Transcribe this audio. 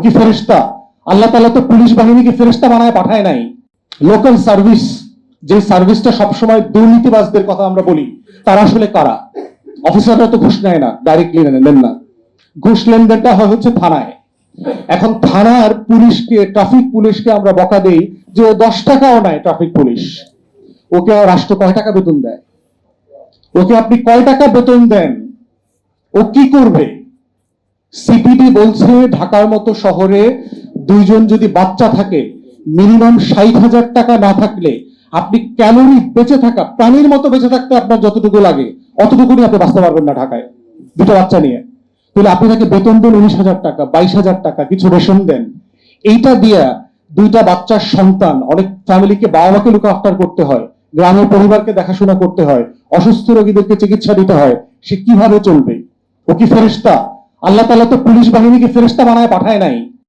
কি ফেরেশতা? আল্লাহ তাআলা তো পুলিশ বাহিনীকে ফেরেশতা বানায় পাঠায় নাই। লোকাল সার্ভিস, যে সার্ভিসটা সবসময় দুর্নীতিবাজদের কথা আমরা বলি, তারা আসলে কারা? অফিসাররা তো ঘুষ নেয় না, ডাইরেক্টলি নেন না। ঘুষ লেনদেনটা হয় হচ্ছে থানায়। এখন থানার পুলিশকে, ট্রাফিক পুলিশকে আমরা বকা দেই যে ও 10 টাকাও নেয় ট্রাফিক পুলিশ। ওকে রাষ্ট্র কয় টাকা বেতন দেয়? ওকে আপনি কয় টাকা বেতন দেন? ও কি করবে? সিপিডি বলছে ঢাকার মতো শহরে দুইজন যদি বাচ্চা থাকে, মিনিমাম 60,000 টাকা না থাকলে আপনি ক্যালোরি বেঁচে থাকা, প্রাণীর মতো বেঁচে থাকতে আপনার যতটুকু লাগে অতটুকুনি আপনি বাঁচতে পারবেন না ঢাকায় দুটো বাচ্চা নিয়ে। তাহলে আপনি তাকে বেতন দেন 19,000 টাকা, 22,000 টাকা, কিছু রেশন দেন। এইটা দিয়া দুইটা বাচ্চার সন্তান, অনেক ফ্যামিলিকে বাবা মাকে লুক আফটার করতে হয়, গ্রামের পরিবারকে দেখাশোনা করতে হয়, অসুস্থ রোগীদেরকে চিকিৎসা দিতে হয়। সে কিভাবে চলবে? ও কি ফেরেশতা? আল্লাহ তাআলা তো পুলিশ বাহিনীকে ফেরেশতা বানায় পাঠায় নাই।